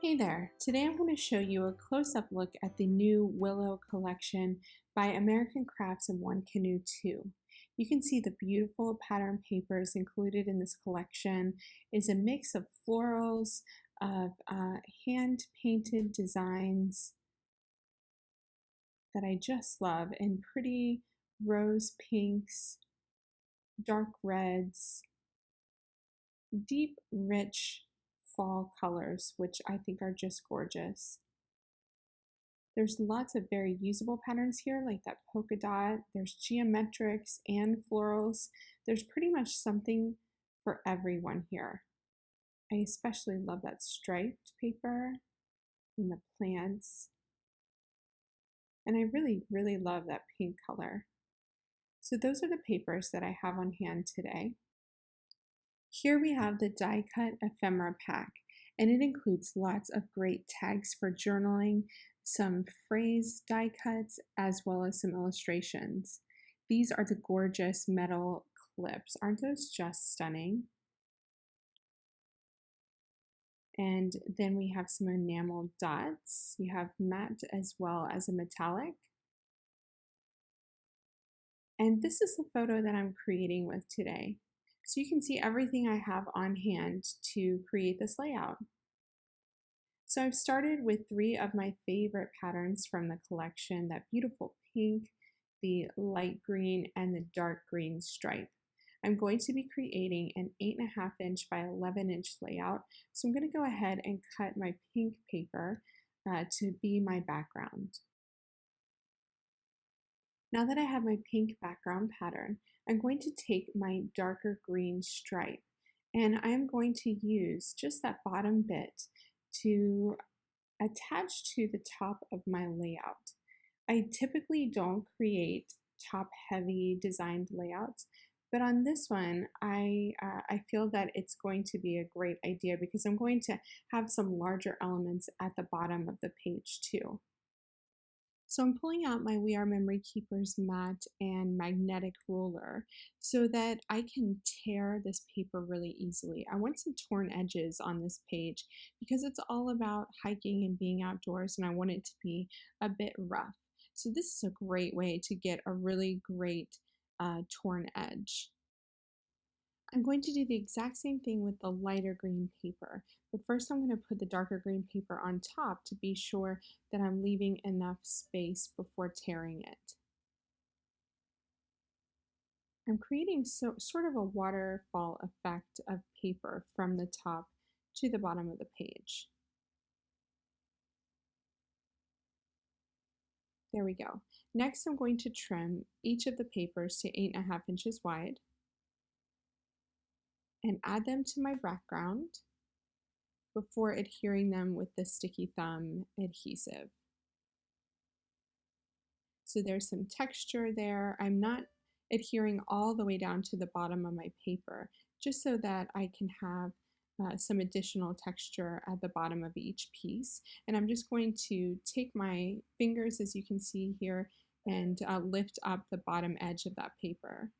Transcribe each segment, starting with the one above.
Hey there! Today I'm going to show you a close-up look at the new Willow collection by American Crafts and One Canoe 2. You can see the beautiful pattern papers included in this collection is a mix of florals, of hand-painted designs that I just love, in pretty rose pinks, dark reds, deep, rich fall colors, which I think are just gorgeous. There's lots of very usable patterns here, like that polka dot. There's geometrics and florals. There's pretty much something for everyone here. I especially love that striped paper and the plants. And I really, really love that pink color. So those are the papers that I have on hand today. Here we have the die cut ephemera pack, and it includes lots of great tags for journaling, some phrase die cuts, as well as some illustrations. These are the gorgeous metal clips. Aren't those just stunning? And then we have some enamel dots. You have matte as well as a metallic. And this is the photo that I'm creating with today. So you can see everything I have on hand to create this layout. So I've started with 3 of my favorite patterns from the collection, that beautiful pink, the light green, and the dark green stripe. I'm going to be creating an 8.5 inch by 11 inch layout. So I'm going to go ahead and cut my pink paper to be my background. Now that I have my pink background pattern, I'm going to take my darker green stripe, and I'm going to use just that bottom bit to attach to the top of my layout. I typically don't create top heavy designed layouts, but on this one, I feel that it's going to be a great idea because I'm going to have some larger elements at the bottom of the page too. So I'm pulling out my We Are Memory Keepers mat and magnetic ruler so that I can tear this paper really easily. I want some torn edges on this page because it's all about hiking and being outdoors, and I want it to be a bit rough. So this is a great way to get a really great torn edge. I'm going to do the exact same thing with the lighter green paper, but first I'm going to put the darker green paper on top to be sure that I'm leaving enough space before tearing it. I'm creating sort of a waterfall effect of paper from the top to the bottom of the page. There we go. Next I'm going to trim each of the papers to 8.5 inches wide and add them to my background before adhering them with the sticky thumb adhesive. So there's some texture there. I'm not adhering all the way down to the bottom of my paper, just so that I can have some additional texture at the bottom of each piece. And I'm just going to take my fingers, as you can see here, and lift up the bottom edge of that paper.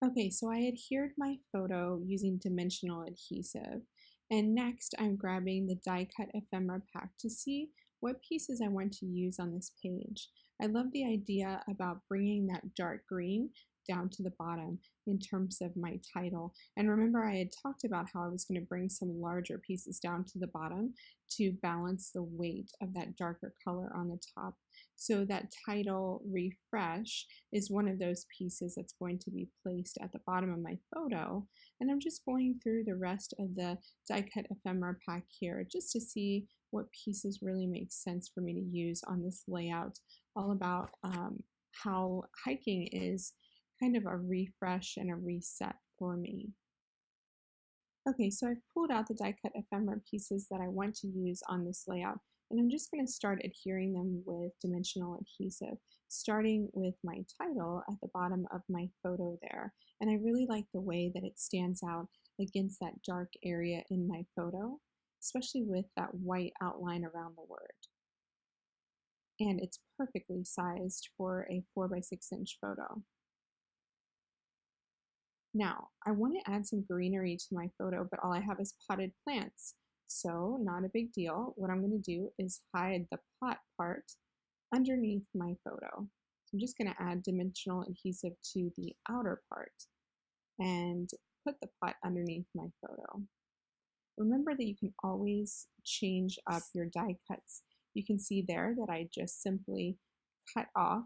Okay, so I adhered my photo using dimensional adhesive, and next I'm grabbing the die cut ephemera pack to see what pieces I want to use on this page. I love the idea about bringing that dark green down to the bottom in terms of my title. And remember, I had talked about how I was going to bring some larger pieces down to the bottom to balance the weight of that darker color on the top. So that title refresh is one of those pieces that's going to be placed at the bottom of my photo. And I'm just going through the rest of the die cut ephemera pack here just to see what pieces really make sense for me to use on this layout, all about how hiking is kind of a refresh and a reset for me. Okay, so I've pulled out the die cut ephemera pieces that I want to use on this layout, and I'm just going to start adhering them with dimensional adhesive, starting with my title at the bottom of my photo there. And I really like the way that it stands out against that dark area in my photo, especially with that white outline around the word. And it's perfectly sized for a 4x6 inch photo. Now, I want to add some greenery to my photo, but all I have is potted plants. So not a big deal. What I'm going to do is hide the pot part underneath my photo. So I'm just going to add dimensional adhesive to the outer part and put the pot underneath my photo. Remember that you can always change up your die cuts. You can see there that I just simply cut off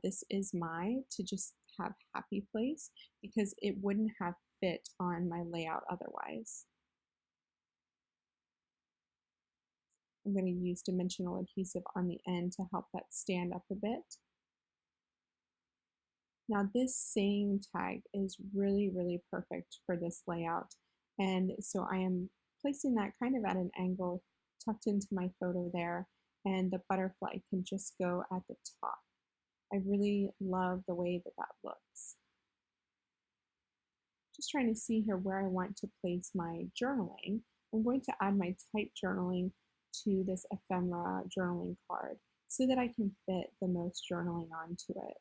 this is my to just have happy place because it wouldn't have fit on my layout otherwise. I'm going to use dimensional adhesive on the end to help that stand up a bit. Now this saying tag is really, really perfect for this layout. And so I am placing that kind of at an angle tucked into my photo there, and the butterfly can just go at the top. I really love the way that that looks. Just trying to see here where I want to place my journaling. I'm going to add my type journaling to this ephemera journaling card so that I can fit the most journaling onto it.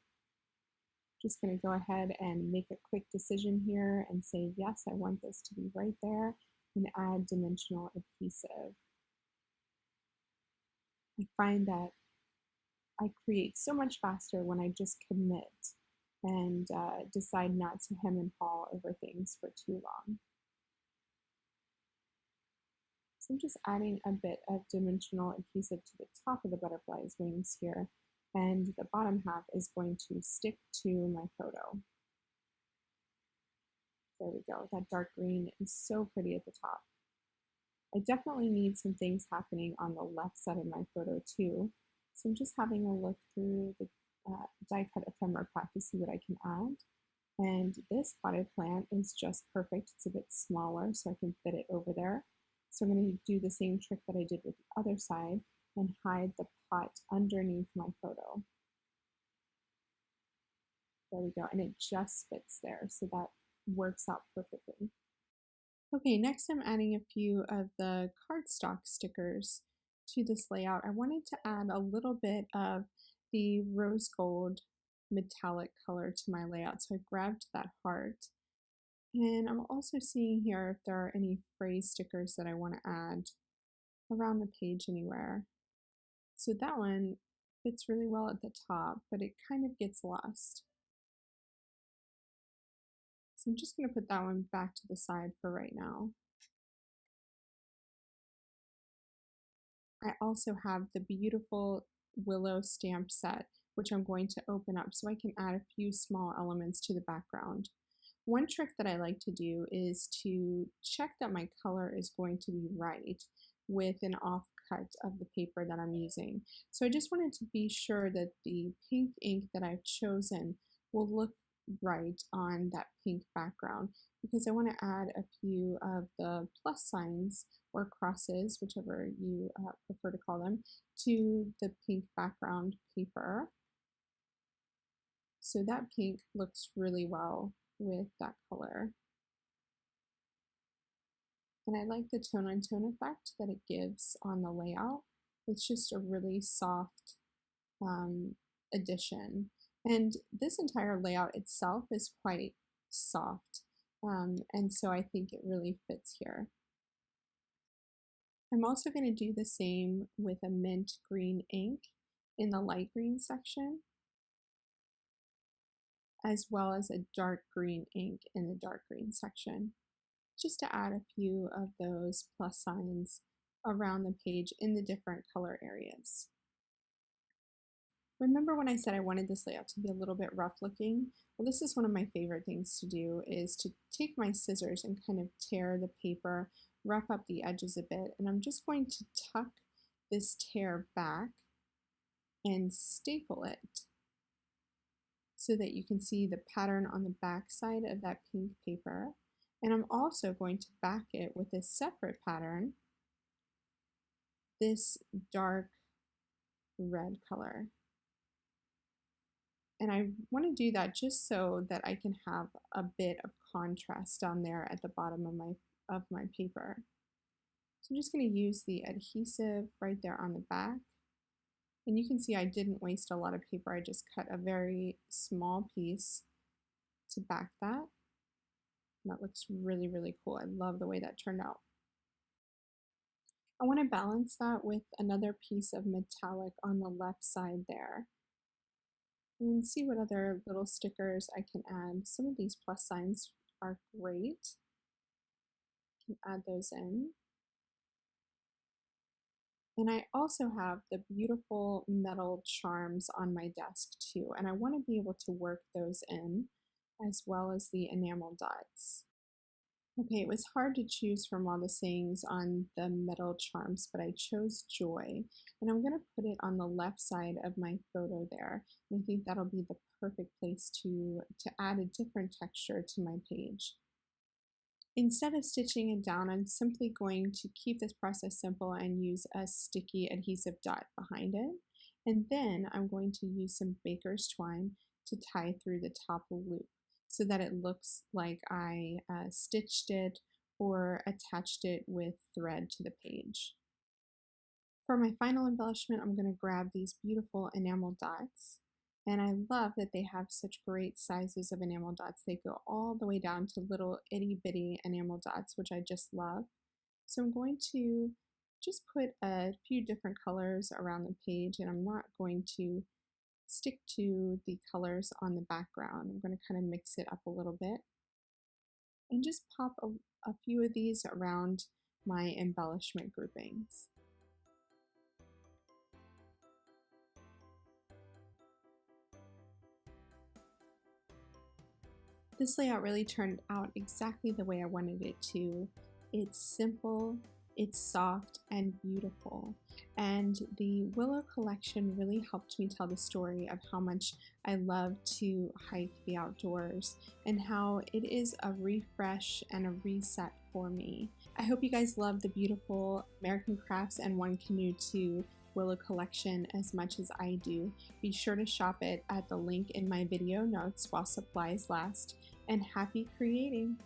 Just going to go ahead and make a quick decision here and say, yes, I want this to be right there, and add dimensional adhesive. I find that I create so much faster when I just commit and decide not to hem and haw over things for too long. So I'm just adding a bit of dimensional adhesive to the top of the butterfly's wings here, and the bottom half is going to stick to my photo. There we go. That dark green is so pretty at the top. I definitely need some things happening on the left side of my photo too. So I'm just having a look through the die cut ephemera pack to see what I can add. And this potted plant is just perfect. It's a bit smaller so I can fit it over there. So I'm going to do the same trick that I did with the other side and hide the pot underneath my photo. There we go. And it just fits there. So that works out perfectly. Okay, next I'm adding a few of the cardstock stickers to this layout. I wanted to add a little bit of the rose gold metallic color to my layout, so I grabbed that heart. And I'm also seeing here if there are any phrase stickers that I want to add around the page anywhere. So that one fits really well at the top, but it kind of gets lost. So I'm just going to put that one back to the side for right now. I also have the beautiful Willow stamp set, which I'm going to open up so I can add a few small elements to the background. One trick that I like to do is to check that my color is going to be right with an offcut of the paper that I'm using. So I just wanted to be sure that the pink ink that I've chosen will look right on that pink background, because I want to add a few of the plus signs or crosses, whichever you prefer to call them, to the pink background paper. So that pink looks really well with that color. And I like the tone on tone effect that it gives on the layout. It's just a really soft addition. And this entire layout itself is quite soft. And so I think it really fits here. I'm also going to do the same with a mint green ink in the light green section, as well as a dark green ink in the dark green section, just to add a few of those plus signs around the page in the different color areas. Remember when I said I wanted this layout to be a little bit rough looking? Well, this is one of my favorite things to do, is to take my scissors and kind of tear the paper, rough up the edges a bit, and I'm just going to tuck this tear back and staple it so that you can see the pattern on the back side of that pink paper. And I'm also going to back it with a separate pattern, this dark red color. And I want to do that just so that I can have a bit of contrast down there at the bottom of my paper. So I'm just going to use the adhesive right there on the back. And you can see I didn't waste a lot of paper. I just cut a very small piece to back that. And that looks really, really cool. I love the way that turned out. I want to balance that with another piece of metallic on the left side there. And see what other little stickers I can add. Some of these plus signs are great. I can add those in. And I also have the beautiful metal charms on my desk too, and I want to be able to work those in as well as the enamel dots. Okay, it was hard to choose from all the sayings on the metal charms, but I chose joy, and I'm going to put it on the left side of my photo there. And I think that'll be the perfect place to add a different texture to my page. Instead of stitching it down, I'm simply going to keep this process simple and use a sticky adhesive dot behind it. And then I'm going to use some baker's twine to tie through the top loop so that it looks like I stitched it or attached it with thread to the page. For my final embellishment, I'm going to grab these beautiful enamel dots. And I love that they have such great sizes of enamel dots. They go all the way down to little itty bitty enamel dots, which I just love. So I'm going to just put a few different colors around the page, and I'm not going to stick to the colors on the background. I'm going to kind of mix it up a little bit and just pop a few of these around my embellishment groupings. This layout really turned out exactly the way I wanted it to. It's simple, it's soft and beautiful. And the Willow collection really helped me tell the story of how much I love to hike the outdoors and how it is a refresh and a reset for me. I hope you guys love the beautiful American Crafts and One Canoe 2 Willow collection as much as I do. Be sure to shop it at the link in my video notes while supplies last, and happy creating!